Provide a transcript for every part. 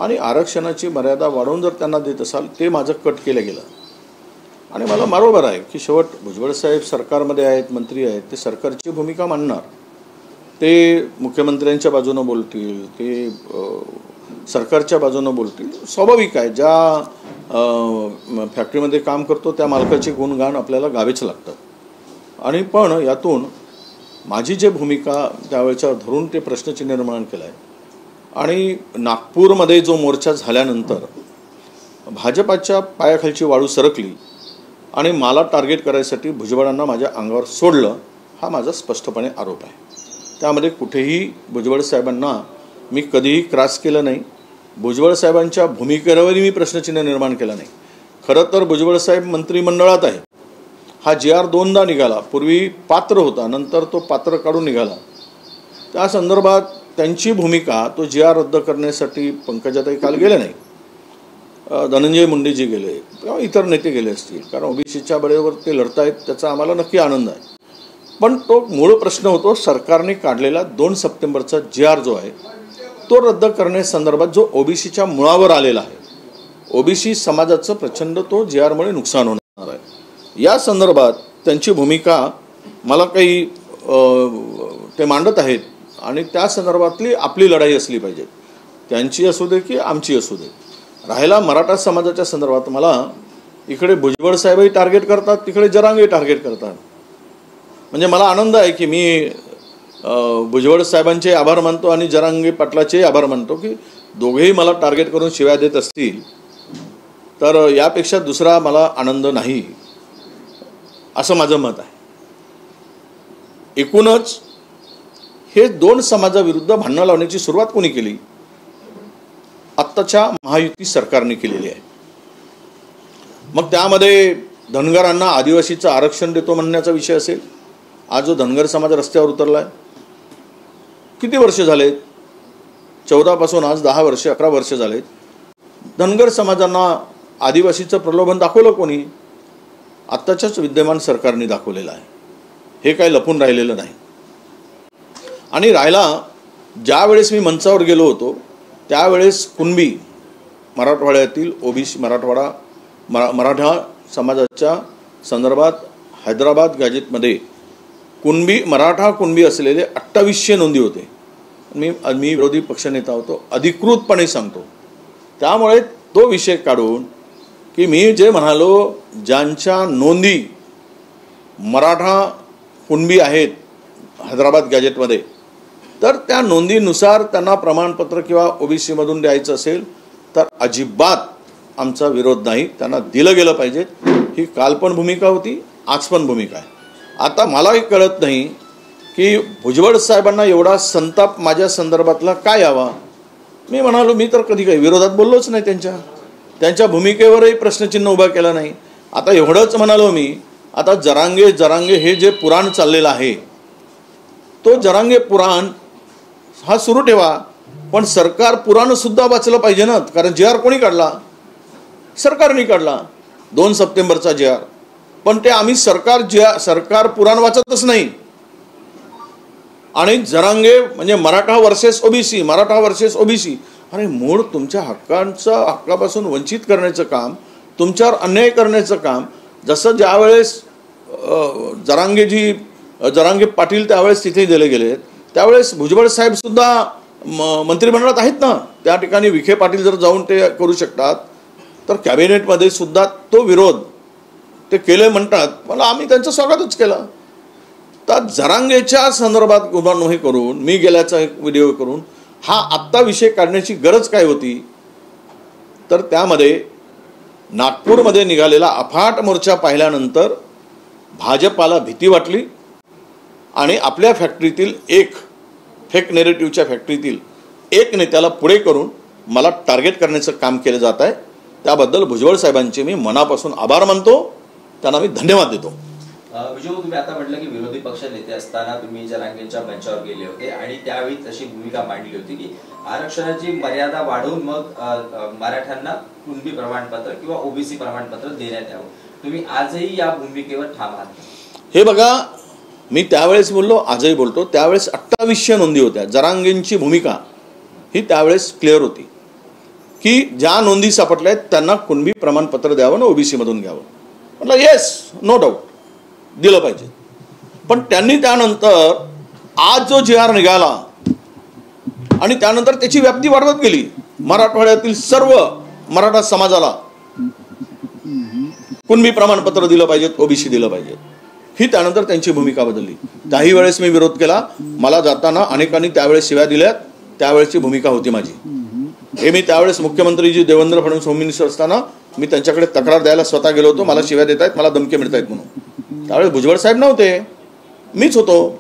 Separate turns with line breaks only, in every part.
आणि आरक्षणाची मर्यादा वाढवून जर त्यांना देत असाल ते माझं कट केलं गेलं. आणि मला बरोबर आहे की शेवट भुजबळ साहेब सरकारमध्ये आहेत, मंत्री आहेत, ते सरकारची भूमिका मांडणार, ते मुख्यमंत्र्यांच्या बाजूनं बोलतील, ते सरकारच्या बाजूनं बोलतील, स्वाभाविक आहे. ज्या फॅक्टरीमध्ये काम करतो त्या मालकाचे गुणगान आपल्याला गावेच लागतात. आणि पण यातून माझी जी भूमिका त्यावेळेच्या धरून ते प्रश्नचिन्ह निर्माण केलं आहे. आणि नागपूरमध्ये जो मोर्चा झाल्यानंतर भाजपाच्या पायाखालची वाळू सरकली आणि मला टार्गेट करायसाठी भुजबळांना माझ्या अंगावर सोडलं, हा माझा स्पष्टपणे आरोप आहे. त्यामध्ये कुठेही भुजबळ साहेबांना मी कधीही क्रॉस केलं नाही. भुजबळ साहेबांच्या भूमिकेवरही मी प्रश्नचिन्ह निर्माण केलं नाही. खरं तर भुजबळ साहेब मंत्रिमंडळात आहे. हा GR दोनदा निघाला. पूर्वी पात्र होता, नंतर तो पात्र काढून निघाला. त्या संदर्भात त्यांची भूमिका, तो GR रद्द करण्यासाठी पंकजाताई काल गेले नाही, धनंजय मुंडेजी गेले किंवा इतर नेते गेले असतील, कारण ओबीसीच्या बळेवर ते लढतायत, त्याचा आम्हाला नक्की आनंद आहे. पण तो मूळ प्रश्न होतो सरकारने काढलेला 2 सप्टेंबरचा GR जो आहे तो रद्द करण्यासंदर्भात, जो ओबीसीच्या मुळावर आलेला आहे. ओबीसी समाजाचं प्रचंड तो GRमुळे नुकसान होणार आहे. या संदर्भात त्यांची भूमिका मला काही ते मांडत आहेत आणि त्या संदर्भातली आपली लढाई असली पाहिजे, त्यांची असू दे की आमची असू दे. राहिला मराठा समाजाच्या संदर्भात, मला इकडे भुजबळ साहेबही टार्गेट करतात, तिकडे जरांगे टार्गेट करतात. म्हणजे मला आनंद आहे की मी भुजबळ साहेबांचे आभार मानतो आणि जरांगे पाटलाचे आभार मानतो की दोघेही मला टार्गेट करून शिव्या देत असतील, तर यापेक्षा दुसरा मला आनंद नाही, असं माझं मत आहे. एकूणच हे 2 समाजाविरुद्ध भांडणं लावण्याची सुरुवात कोणी केली? आत्ताच्या महायुती सरकारने केलेली आहे. मग त्यामध्ये धनगरांना आदिवासीचं आरक्षण देतो म्हणण्याचा विषय असेल. आज जो धनगर समाज रस्त्यावर उतरला आहे, किती वर्ष झालेत? 14 पासून आज 10 वर्ष 11 वर्ष झालेत. धनगर समाजांना आदिवासीचं प्रलोभन दाखवलं कोणी? आत्ताच्याच विद्यमान सरकारने दाखवलेलं आहे. हे काही लपून राहिलेलं नाही. आणि राहिला, ज्या वेळेस मी मंचावर गेलो होतो त्यावेळेस कुणबी मराठवाड्यातील ओबीसी मराठा समाजाच्या संदर्भात हैदराबाद गॅजेटमध्ये मराठा कुणबी असलेले 2800 नोंदी होते. मी विरोधी पक्षनेता होतो, अधिकृतपणे सांगतो. त्यामुळे तो विषय काढून की मी जे म्हणालो, ज्यांच्या नोंदी मराठा कुणबी आहेत हैदराबाद गॅजेटमध्ये, तर त्या नोंदीनुसार त्यांना प्रमाणपत्र किंवा ओबीसीमधून द्यायचं असेल तर अजिबात आमचा विरोध नाही, त्यांना दिलं गेलं पाहिजे. ही काल पण भूमिका होती, आज पण भूमिका आहे. आता मलाही कळत नाही की भुजबळ साहेबांना एवढा संताप माझ्या संदर्भातला काय यावा. मी म्हणालो, मी तर कधी काही विरोधात बोललोच नाही, त्यांच्या भूमिकेवरही प्रश्नचिन्ह उभा केला नाही. आता एवढंच म्हणालो मी, आता जरांगे हे जे पुराण चाललेलं आहे, तो जरांगे पुराण हा सुरू ठेवा, पण सरकार पुराण सुद्धा वाचलं पाहिजे ना. कारण GR कोणी काढला? सरकारने काढला, 2 सप्टेंबरचा GR. पण ते आम्ही सरकार पुराण वाचतच नाही. आणि जरांगे म्हणजे मराठा वर्सेस ओबीसी. अरे मूळ तुमच्या हक्कापासून वंचित करण्याचं काम, तुमच्यावर अन्याय करण्याचं काम. जसं ज्यावेळेस जरांगे पाटील त्यावेळेस तिथे दिले गेले, त्यावेळेस भुजबळ साहेब सुद्धा मंत्रिमंडळात आहेत ना. त्या ठिकाणी विखे पाटील जर जाऊन ते करू शकतात, तर कॅबिनेटमध्ये सुद्धा तो विरोध ते केले म्हणतात. मला आम्ही त्यांचं स्वागतच केलं. तर जरांगेच्या संदर्भात उभारणी करून मी गेल्याचा एक व्हिडिओ करून हा आत्ता विषय काढण्याची गरज काय होती? तर त्यामध्ये नागपूरमध्ये निघालेला अफाट मोर्चा पाहिल्यानंतर भाजपाला भीती वाटली आणि आपल्या फॅक्टरीतील एक फेक नेरेटिव्हच्या फॅक्टरीतील एक नेत्याला पुढे करून मला टार्गेट करण्याचं काम केलं जात आहे. त्याबद्दल भुजबळ साहेबांचे मी मनापासून आभार मानतो, त्यांना मी धन्यवाद देतो.
विजय, तुम्ही आता म्हटलं की विरोधी पक्ष नेते असताना तुम्ही जरांगेंच्या मंचावर गेले होते आणि त्यावेळी तशी भूमिका मांडली होती की आरक्षणाची मर्यादा वाढवून मग मराठ्यांना कुणबी प्रमाणपत्र किंवा ओबीसी प्रमाणपत्र देण्यात यावं. तुम्ही आजही या भूमिकेवर ठाम आहात?
हे बघा, मी त्यावेळेस बोललो, आजही बोलतो. त्यावेळेस 2800 नोंदी होत्या. जरांगेंची भूमिका ही त्यावेळेस क्लिअर होती की ज्या नोंदी सापडल्या आहेत त्यांना कुणबी प्रमाणपत्र द्यावं आणि ओबीसी मधून घ्यावं. म्हटलं येस, नो डाऊट, दिलं पाहिजे. पण त्यांनी त्यानंतर आज जो जी आर निघाला आणि त्यानंतर त्याची व्याप्ती वाढवत गेली. मराठवाड्यातील सर्व मराठा समाजाला कुणबी प्रमाणपत्र दिलं पाहिजे, ओबीसी दिलं पाहिजे, ही त्यानंतर त्यांची भूमिका बदलली. त्याही वेळेस मी विरोध केला. मला जाताना अनेकांनी त्यावेळेस शिव्या दिल्यात. त्यावेळेची भूमिका होती माझी. हे मी त्यावेळेस मुख्यमंत्री देवेंद्र फडणवीस होम मिनिस्टर असताना मी त्यांच्याकडे तक्रार द्यायला स्वतः गेलो होतो. मला शिव्या देत आहेत, मला धमकी मिळत आहेत म्हणून. त्यावेळेस भुजबळ साहेब नव्हते, मीच होतो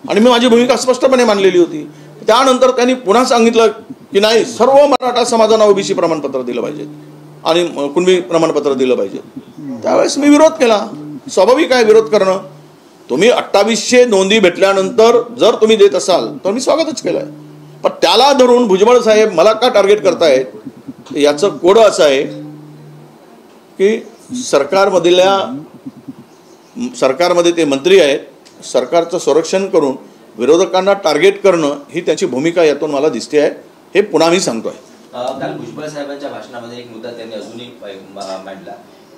आणि मी माझी भूमिका स्पष्टपणे मांडलेली होती. त्यानंतर त्यांनी पुन्हा सांगितलं की नाही, सर्व मराठा समाजाला ओबीसी प्रमाणपत्र दिलं पाहिजे आणि कुणबी प्रमाणपत्र दिलं पाहिजे. त्यावेळेस मी विरोध केला. स्वाभाविक आहे विरोध करणं. तुम्ही 2800 नोंदी भेटल्यानंतर जर तुम्ही देत असाल तर मी स्वागतच केलंय. पण त्याला धरून भुजबळ साहेब मला का टार्गेट करतायत याचं कोडं असं आहे की सरकारमध्ये ते मंत्री आहेत. सरकारचं संरक्षण करून विरोधकांना टार्गेट करणं ही त्यांची भूमिका यातून मला दिसते आहे. हे पुन्हा मी सांगतोय.
काल भुजबळ साहेबांच्या भाषणामध्ये एक मुद्दा त्यांनी अजूनही मांडला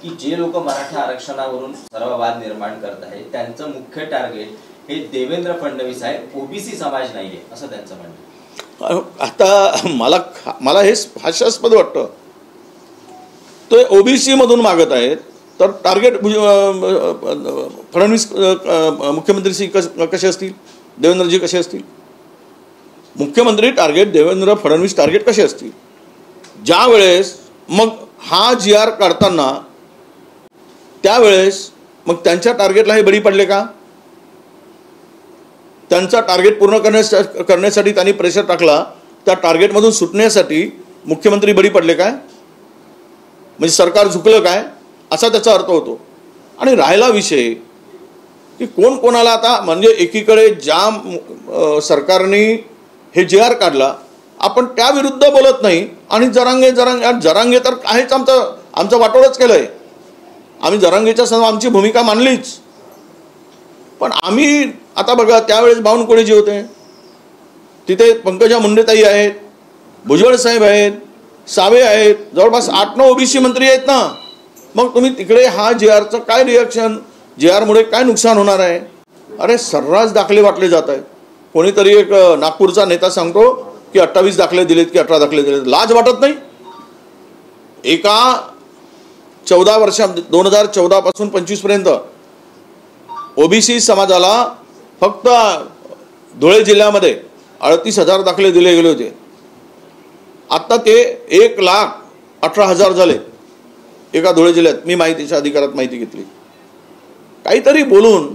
की जे लोक मराठा आरक्षणावरून सर्व वाद निर्माण करत आहेत त्यांचं मुख्य टार्गेट हे देवेंद्र फडणवीस आहे, ओबीसी समाज नाहीये, असं त्यांचं म्हणणं.
आता मला हे हास्यास्पद वाटतं. ते ओबीसी मधून मागत आहेत तर टार्गेट फडणवीस मुख्यमंत्री कसे असतील, देवेंद्रजी कसे असतील? मुख्यमंत्री टार्गेट देवेंद्र फडणवीस टार्गेट कसे असतील? ज्या वेळेस मग हा जी आर काढताना त्यावेळेस मग त्यांच्या टार्गेटला हे बळी पडले का? त्यांचा टार्गेट पूर्ण करण्यासाठी त्यांनी प्रेशर टाकला. त्या टार्गेटमधून सुटण्यासाठी मुख्यमंत्री बळी पडले काय? म्हणजे सरकार झुकलं काय असा त्याचा अर्थ होतो. आणि राहिला विषय की कोण कोणाला आता, म्हणजे एकीकडे ज्या सरकारने हे जी आर काढला आपण त्या विरुद्ध बोलत नाही आणि जरांगे तर आहेच, आमचं वाटोळच केलंय. आम्ही जरांगेच्या समोर आमची भूमिका मांडलीच. पण आम्ही आता बघा त्यावेळेस बावनकुळे जे होते तिथे पंकजा मुंडेताई आहेत, भुजबळ साहेब आहेत, सावे आहेत, जवळपास 8-9 ओबीसी मंत्री आहेत ना. मग तुम्ही तिकडे हा जी आरचं काय रिॲक्शन, जी आरमुळे काय नुकसान होणार आहे? अरे सर्रास दाखले वाटले जात आहेत. कोणीतरी एक नागपूरचा नेता सांगतो की 28 दाखले दिलेत की 18 दाखले दिलेत. लाज वाटत नाही? एका 14 वर्षात 2014 पासून 25 पर्यंत ओबीसी समाजाला फक्त धुळे जिल्ह्यामध्ये 38,000 दाखले दिले गेले होते. आता ते 1,18,000 झाले एका धुळे जिल्ह्यात. मी माहितीच्या अधिकारात माहिती घेतली. काहीतरी बोलून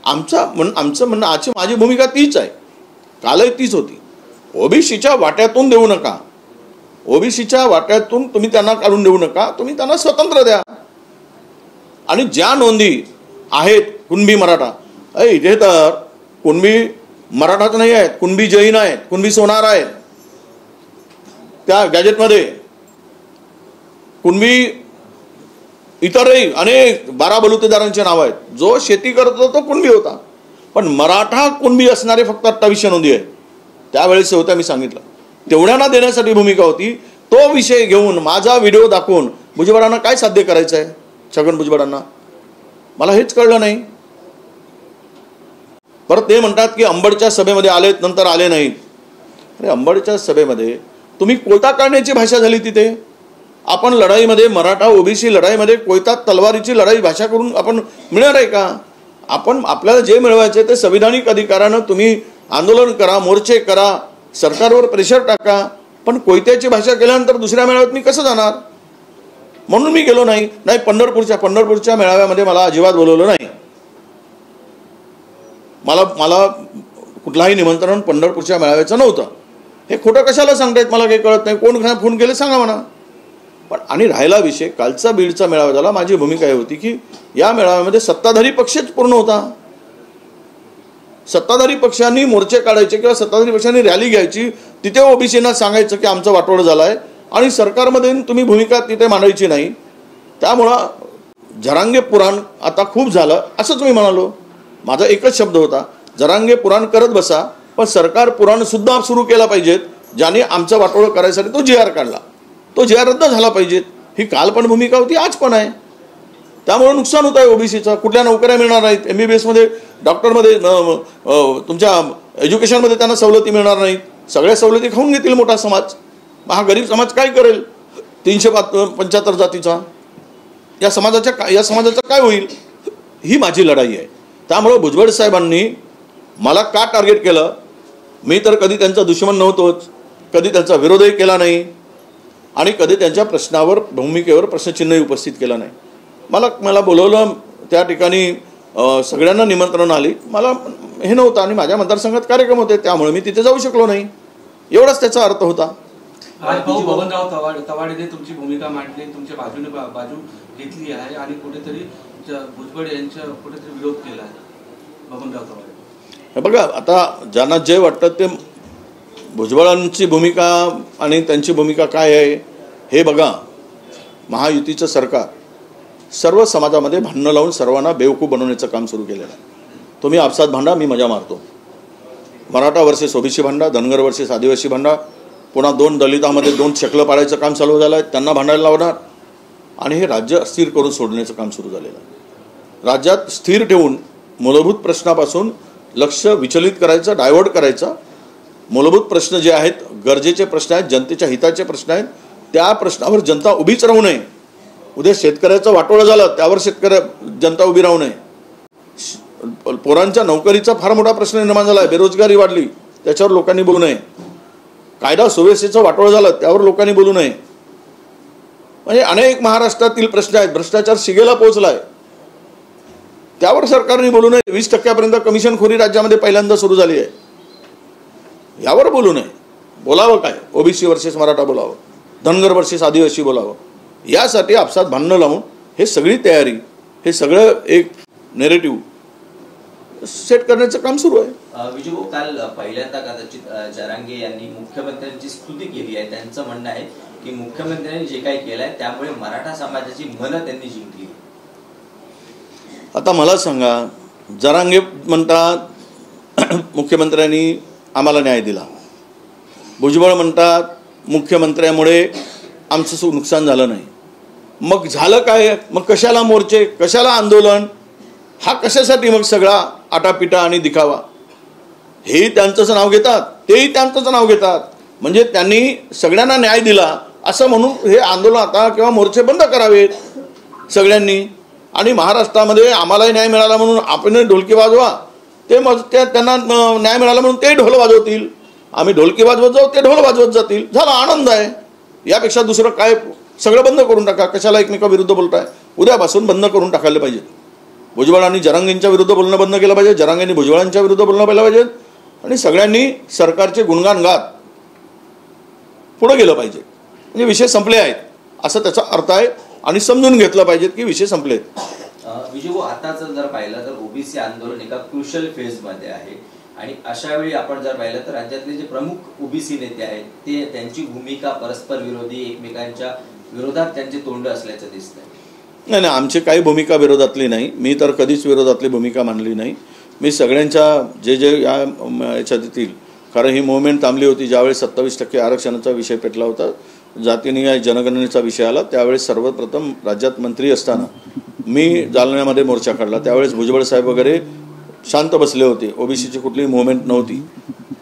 आमचं म्हणणं, माझी भूमिका तीच आहे, कालही तीच होती. ओबीसीच्या वाट्यातून देऊ नका. ओबीसीच्या वाट्यातून तुम्ही त्यांना काढून देऊ नका. तुम्ही त्यांना स्वतंत्र द्या. आणि ज्या नोंदी आहेत कुणबी मराठा, इथे तर कुणबी मराठाच नाही आहेत, कुणबी जैन आहेत, कुणबी सोनार आहेत. त्या गॅजेटमध्ये कुणबी इतरही अनेक 12 बलुतेदारांचे नाव आहेत. जो शेती करत होता तो कुणबी होता. पण मराठा कुणबी असणारे फक्त 28 नोंदी आहेत. त्यावेळेस होत्या, मी सांगितलं. तेवढ्यांना देण्यासाठी भूमिका होती. तो विषय घेऊन माझा व्हिडिओ दाखवून भुजबळांना काय साध्य करायचं आहे? छगन भुजबळांना मला हेच कळलं नाही. परत ते म्हणतात की अंबडच्या सभेमध्ये आलेत, नंतर आले नाहीत. अरे अंबडच्या सभेमध्ये तुम्ही कोयता काढण्याची भाषा झाली तिथे. आपण लढाईमध्ये, मराठा ओबीसी लढाईमध्ये कोयता तलवारीची लढाई भाषा करून आपण मिळणार आहे का? आपण आपल्याला जे मिळवायचे ते संविधानिक अधिकारानं तुम्ही आंदोलन करा, मोर्चे करा, सरकारवर प्रेशर टाका. पण कोयत्याची भाषा केल्यानंतर दुसऱ्या मेळाव्यात मी कसं जाणार? म्हणून मी गेलो नाही. पंढरपूरच्या मेळाव्यामध्ये मला अजिबात बोलवलं नाही. मला कुठलाही निमंत्रण पंढरपूरच्या मेळाव्याचं नव्हतं. हे खोटं कशाला सांगतायत मला काही कळत नाही. कोण फोन केले सांगा म्हणा. पण आणि राहिला विषय कालचा बीडचा मेळावा झाला. माझी भूमिका ही होती की या मेळाव्यामध्ये सत्ताधारी पक्षच पूर्ण होता. सत्ताधारी पक्षांनी मोर्चे काढायचे किंवा सत्ताधारी पक्षांनी रॅली घ्यायची, तिथे ओबीसींना सांगायचं की आमचं वाटोळं झालं आहे आणि सरकारमध्ये तुम्ही भूमिका तिथे मांडायची नाही. त्यामुळं जरांगे पुराण आता खूप झालं असंच मी म्हणालो. माझा एकच शब्द होता, जरांगे पुराण करत बसा, पण सरकार पुराण सुद्धा सुरू केला पाहिजेत ज्याने आमचं वाटोळं करायसाठी तो जी आर काढला, तो जी आर रद्द झाला पाहिजे. ही काल पण भूमिका होती, आज पण आहे. त्यामुळे नुकसान होत आहे ओबीसीचं. कुठल्या नोकऱ्या मिळणार नाहीत, MBBS डॉक्टरमध्ये तुमच्या एज्युकेशनमध्ये त्यांना सवलती मिळणार नाहीत. सगळ्या सवलती खाऊन घेतील मोठा समाज. हा गरीब समाज काय करेल? 375 जातीचा या समाजाचं काय होईल? ही माझी लढाई आहे. त्यामुळे भुजबळ साहेबांनी मला का टार्गेट केलं? मी तर कधी त्यांचा दुश्मन नव्हतोच, कधी त्यांचा विरोधही केला नाही आणि कधी त्यांच्या प्रश्नावर भूमिकेवर प्रश्नचिन्हही उपस्थित केला नाही. मला बोलवलं त्या ठिकाणी, सगळ्यांना निमंत्रण आली, मला हे नव्हतं आणि माझ्या मतदारसंघात कार्यक्रम होते, त्यामुळे मी तिथे जाऊ शकलो नाही. एवढाच त्याचा अर्थ होता.
आज भाऊ बबनराव तवाडेने तुमची भूमिका मांडली, तुमच्या बाजू घेतली आहे आणि कुठेतरी भुजबळ यांच्या कुठेतरी विरोध केला आहे बबनराव तवाडे.
हे बघा, आता ज्यांना जे वाटतं ते भुजबळांची भूमिका आणि त्यांची भूमिका काय आहे हे बघा. महायुतीचं सरकार सर्व समाजामध्ये भांडणं लावून सर्वांना बेवकूफ बनवण्याचं काम सुरू केलेलं आहे. तुम्ही आपसात भांडा, मी मजा मारतो. मराठा वर्सेस ओबीसी भांडा, धनगर वर्सेस आदिवासी भांडा, पुन्हा 2 दलितामध्ये 2 शकलं पाडायचं काम चालू झालं आहे, त्यांना भांडायला लावणार आणि हे राज्य अस्थिर करून सोडण्याचं काम सुरू झालेलं आहे. राज्यात स्थिर ठेवून मूलभूत प्रश्नापासून लक्ष विचलित करायचं, डायव्हर्ट करायचं. मूलभूत प्रश्न जे आहेत, गरजेचे प्रश्न आहेत, जनतेच्या हिताचे प्रश्न आहेत, त्या प्रश्नावर जनता उभीच राहू नये. उद्या शेतकऱ्याचं वाटोळं झालं, त्यावर जनता उभी राहू नये. पोरांच्या नोकरीचा फार मोठा प्रश्न निर्माण झाला आहे, बेरोजगारी वाढली, त्याच्यावर लोकांनी बोलू नये. कायदा सुव्यवस्थेचं वाटोळं झालं, त्यावर लोकांनी बोलू नये. म्हणजे अनेक महाराष्ट्रातील प्रश्न आहेत, भ्रष्टाचार शिगेला पोहोचलाय, त्यावर सरकारने बोलू नये. 20% कमिशनखोरी राज्यामध्ये पहिल्यांदा सुरू झाली आहे, यावर बोलू नये. बोलावं काय? ओबीसी वर्सेस मराठा बोलावं, धनगर वर्सेस आदिवासी बोलावं. यासाठी आपसात भांडणं लावून हे सगळी तयारी, हे सगळं एक नेरेटिव्ह सेट करण्याचं काम सुरू आहे.
विजू, काल पहिल्यांदा कदाचित जरांगे यांनी मुख्यमंत्र्यांची स्तुती केली आहे. त्यांचं म्हणणं आहे की मुख्यमंत्र्यांनी जे काही केलंय त्यामुळे मराठा समाजाची मनं त्यांनी जिंकली.
आता मला सांगा, जरांगे म्हणतात मुख्यमंत्र्यांनी आम्हाला न्याय दिला, भुजबळ म्हणतात मुख्यमंत्र्यामुळे आमचं नुकसान झालं नाही. मग झालं काय? मग कशाला मोर्चे, कशाला आंदोलन, हा कशासाठी मग सगळा आटापिटा आणि दिखावा? हे त्यांचंच नाव घेतात, तेही त्यांचंच नाव घेतात. म्हणजे त्यांनी सगळ्यांना न्याय दिला असं म्हणून हे आंदोलन आता किंवा मोर्चे बंद करावेत सगळ्यांनी. आणि महाराष्ट्रामध्ये आम्हालाही न्याय मिळाला म्हणून आपण ढोलकी वाजवा, त्यांना न्याय मिळाला म्हणून ते ढोल वाजवतील, आम्ही ढोलकी वाजवत जाऊ, ते ढोल वाजवत जातील. झाला, आनंद आहे. यापेक्षा दुसरं काय? सगळं बंद करून टाका. कशाला एकमेकाविरुद्ध बोलताय? उद्यापासून बंद करून टाकायला पाहिजे. भुजबळांनी जरांगेंच्या विरुद्ध बोलणं बंद केलं पाहिजे, जरांगेंनी भुजबळांच्या विरुद्ध बोलणं पाहिजे आणि सगळ्यांनी सरकारचे गुणगान गात पुढे गेलं पाहिजे. म्हणजे विषय संपले आहेत असं त्याचा अर्थ आहे आणि समजून घेतलं पाहिजे की विषय संपले.
विजू, आताच जर पाहिलं तर ओबीसी आंदोलन एका क्रुशियल फेजमध्ये आहे आणि अशा वेळी आपण जर पाहिलं तर राज्यातले जे प्रमुख ओबीसी नेते आहेत ते त्यांची भूमिका परस्पर विरोधी, एकमेकांच्या विरोधात त्यांची तोंड असल्याचं दिसतंय.
नाही, आमची काही भूमिका विरोधातली नाही. मी तर कधीच विरोधातली भूमिका मांडली नाही. मी सगळ्यांच्या जे या याच्यात येतील, कारण ही मुवमेंट थांबली होती ज्यावेळेस 27% आरक्षणाचा विषय पेटला होता, जातीनिहाय जनगणनेचा विषय आला, त्यावेळेस सर्वप्रथम राज्यात मंत्री असताना मी जालन्यामध्ये मोर्चा काढला. त्यावेळेस भुजबळ साहेब वगैरे शांत बसले होते, ओबीसीची कुठलीही मुवमेंट नव्हती.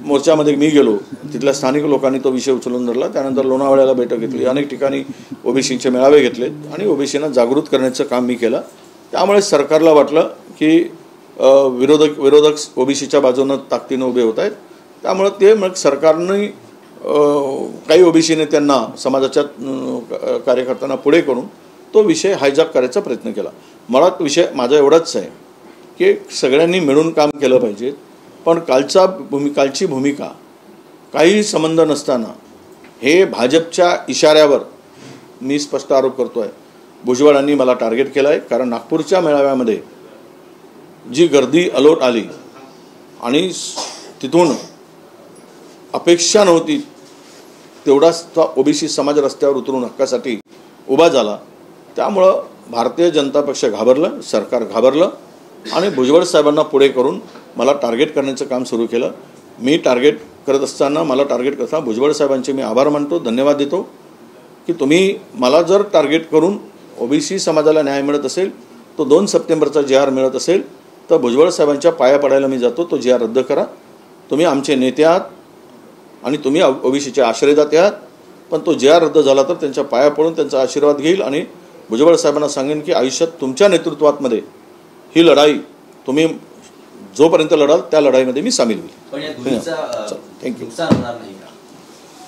मोर्चामध्ये मी गेलो, तिथल्या स्थानिक लोकांनी तो विषय उचलून धरला. त्यानंतर लोणावळ्याला बैठक घेतली, अनेक ठिकाणी ओबीसीचे मेळावे घेतले आणि ओबीसींना जागृत करण्याचं काम मी केलं. त्यामुळे सरकारला वाटलं की विरोधक ओबीसीच्या बाजूनं ताकदीनं उभे होत आहेत. त्यामुळे ते मग सरकारने काही ओबीसी नेत्यांना, समाजाच्या कार्यकर्त्यांना पुढे करून तो विषय हायजॅक करायचा प्रयत्न केला. मला विषय माझा एवढाच आहे की सगळ्यांनी मिळून काम केलं पाहिजे. पण कालची भूमिका काही संबंध नसताना हे भाजपच्या इशाऱ्यावर मी स्पष्ट आरोप करतो आहे. भुजबळांनी मला टार्गेट केलं आहे, कारण नागपूरच्या मेळाव्यामध्ये जी गर्दी अलोट आली आणि तिथून अपेक्षा नव्हती तेवढाच ओबीसी समाज रस्त्यावर उतरून हक्कासाठी उभा झाला. त्यामुळं भारतीय जनता पक्ष घाबरलं, सरकार घाबरलं आणि भुजबळ साहेबांना पुढे करून मला टार्गेट करण्याचं काम सुरू केलं. मी टार्गेट करत असताना मला टार्गेट करता भुजबळ साहेबांचे मी आभार मानतो, धन्यवाद देतो की तुम्ही मला जर टार्गेट करून ओबीसी समाजाला न्याय मिळत असेल, तो 2 सप्टेंबरचा GR मिळत असेल तर भुजबळ साहेबांच्या पाया पडायला मी जातो, तो GR रद्द करा. तुम्ही आमचे नेते आहात आणि तुम्ही ओबीसीचे आश्रयदाते आहात, पण तो GR रद्द झाला तर त्यांच्या पाया पडून त्यांचा आशीर्वाद घेईल आणि भुजबळ साहेबांना सांगेन की आयुष्यात तुमच्या नेतृत्वामध्ये ही लढाई तुम्ही जोपर्यंत लढाल त्या लढाईमध्ये मी सामील होईल. थँक्यू.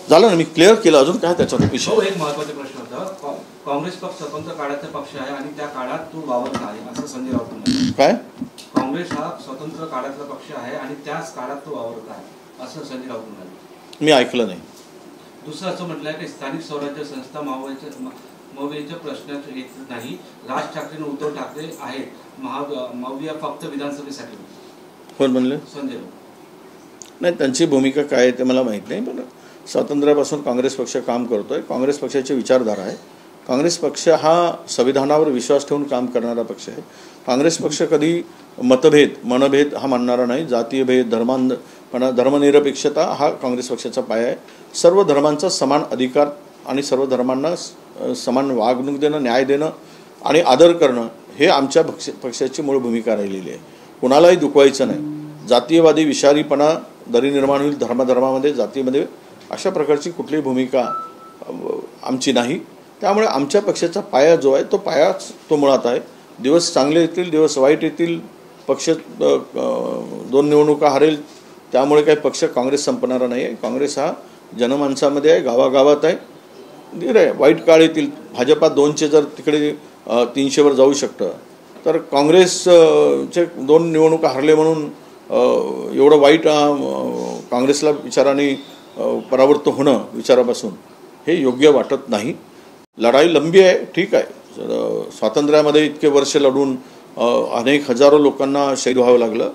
झालं ना, मी क्लिअर केलं. अजून काय त्याच्यात विषय?
एक महत्त्वाचा प्रश्न होता. काँग्रेस पक्ष स्वतंत्र काळाचा पक्ष आहे आणि त्या काळात तो वावरला आहे असं संजय राऊत म्हणाले.
काय?
काँग्रेस हा स्वतंत्र काळातला पक्ष आहे आणि त्याच काळात तो वावरत आहे असं संजय राऊत म्हणाले.
मी ऐकलं नाही.
दुसरं असं म्हटलंय की स्थानिक स्वराज्य संस्था मावळीच्या प्रश्नात येत नाही. राज ठाकरे उद्धव ठाकरे आहेत. मावळी फक्त विधानसभेसाठी.
कोण म्हणले?
संजय राऊत.
नाही, त्यांची भूमिका काय आहे ते मला माहीत नाही, पण स्वातंत्र्यापासून काँग्रेस पक्ष काम करतोय. काँग्रेस पक्षाची विचारधारा आहे. काँग्रेस पक्ष हा संविधानावर विश्वास ठेवून काम करणारा पक्ष आहे. काँग्रेस पक्ष कधी मतभेद मनभेद हा मानणारा नाही. जातीय भेद, धर्मनिरपेक्षता हा काँग्रेस पक्षाचा पाया आहे. सर्व धर्मांचा समान अधिकार आणि सर्व धर्मांना समान वागणूक देणं, न्याय देणं आणि आदर करणं हे आमच्या पक्षाची मूळ भूमिका राहिलेली आहे. कुणालाही दुखवायचं नाही. जातीयवादी विषारीपणा दरी निर्माण होईल धर्मामध्ये, जातीमध्ये, अशा प्रकारची कुठलीही भूमिका आमची नाही. त्यामुळे आमच्या पक्षाचा पाया जो आहे तो पायाच तो मुळात आहे. दिवस चांगले येतील, दिवस वाईट येतील. पक्ष 2 निवडणुका हरेल, त्यामुळे काही पक्ष काँग्रेस संपणारा नाही आहे. काँग्रेस हा जनमानसामध्ये आहे, गावागावात आहे. आहे वाईट काळ येतील. भाजपा 2चे जर तिकडे 300वर जाऊ शकतं, तर काँग्रेसचे 2 निवडणुका हरले म्हणून एवढं वाईट काँग्रेसला विचाराने परावृत्त होणं विचारापासून हे योग्य वाटत नाही. लढाई लंबी आहे, ठीक आहे. स्वातंत्र्यामध्ये इतके वर्ष लढून अनेक हजारो लोकांना शहीद व्हावं लागलं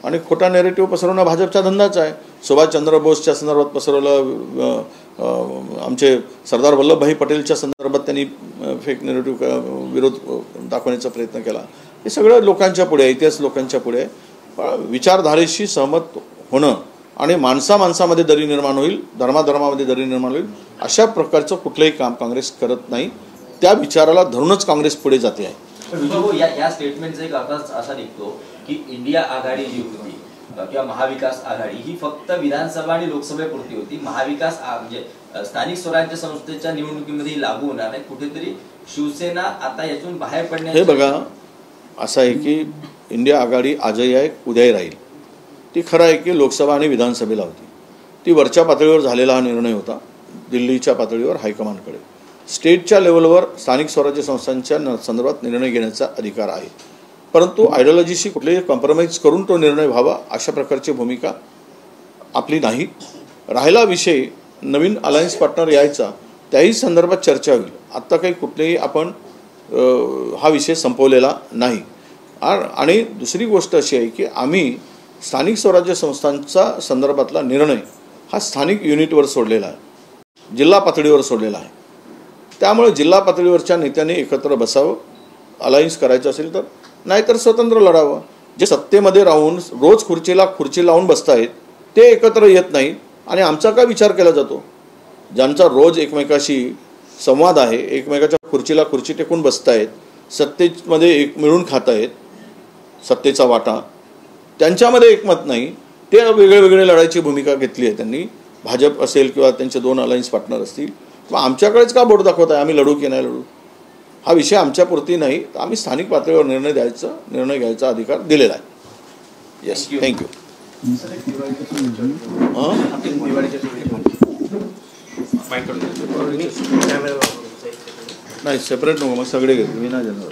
आणि खोटा नेरेटिव्ह पसरवणं भाजपचा धंदाच आहे. सुभाषचंद्र बोसच्या संदर्भात पसरवलं, आमचे सरदार वल्लभभाई पटेलच्या संदर्भात त्यांनी फेक नेरेटिव्ह विरोध दाखवण्याचा प्रयत्न केला. हे सगळं लोकांच्या पुढे आहे, इतिहास लोकांच्या पुढे आहे. विचारधारेशी सहमत होणं आणि माणसामध्ये दरी निर्माण होईल, धर्मामध्ये दरी निर्माण होईल, अशा प्रकारचं कुठलंही काम काँग्रेस करत नाही. त्या विचाराला धरूनच काँग्रेस पुढे जाते आहे.
या स्टेटमेंटचा एक अर्थ असा निघतो की इंडिया आघाडी जी होती किंवा महाविकास आघाडी ही फक्त विधानसभा आणि लोकसभेपुरती होती. महाविकास म्हणजे स्थानिक स्वराज्य संस्थेच्या निवडणुकीमध्ये लागू होणार नाही. कुठेतरी शिवसेना आता यातून बाहेर पडण्याची.
हे बघा, असं आहे की इंडिया आघाडी आजही आहे, उद्याही राहील. ती खरं आहे की लोकसभा आणि विधानसभेला होती. ती वरच्या पातळीवर झालेला हा निर्णय होता. दिल्लीच्या पातळीवर हायकमांडकडे. स्टेटच्या लेवलवर स्थानिक स्वराज्य संस्थांच्या संदर्भात निर्णय घेण्याचा अधिकार आहे, परंतु आयडिओलॉजीशी कुठलेही कॉम्प्रोमाइज करून तो निर्णय व्हावा अशा प्रकारची भूमिका आपली नाही. राहिला विषय नवीन अलायन्स पार्टनर यायचा, त्याही संदर्भात चर्चा होईल. आत्ता काही कुठलेही आपण हा विषय संपवलेला नाही. आणि दुसरी गोष्ट अशी आहे की आम्ही स्थानिक स्वराज्य संस्थांचा संदर्भातला निर्णय हा स्थानिक युनिटवर सोडलेला आहे, जिल्हा पातळीवर सोडलेला आहे. त्यामुळे जिल्हा पातळीवरच्या नेत्यांनी एकत्र बसावं. अलायन्स करायचं असेल तर, नाहीतर स्वतंत्र लढावं. जे सत्तेमध्ये राहून रोज खुर्ची लावून बसतायत ते एकत्र येत नाहीत आणि आमचा काय विचार केला जातो? ज्यांचा रोज एकमेकाशी संवाद आहे, एकमेकाच्या खुर्ची टेकून बसतायत, सत्तेमध्ये मिळून खात आहेत सत्तेचा वाटा, त्यांच्यामध्ये एकमत नाही. ते वेगळे लढायची भूमिका घेतली आहे त्यांनी. भाजप असेल किंवा त्यांचे 2 अलायन्स पार्टनर असतील, मग आमच्याकडेच का बोट दाखवत आहे आम्ही लढू की नाही लढू? हा विषय आमच्यापुरती नाही. आम्ही स्थानिक पातळीवर निर्णय घ्यायचा अधिकार दिलेला आहे. Yes, thank you. नाही, सेपरेट नको, मग सगळे घेतो मी नाही देणार.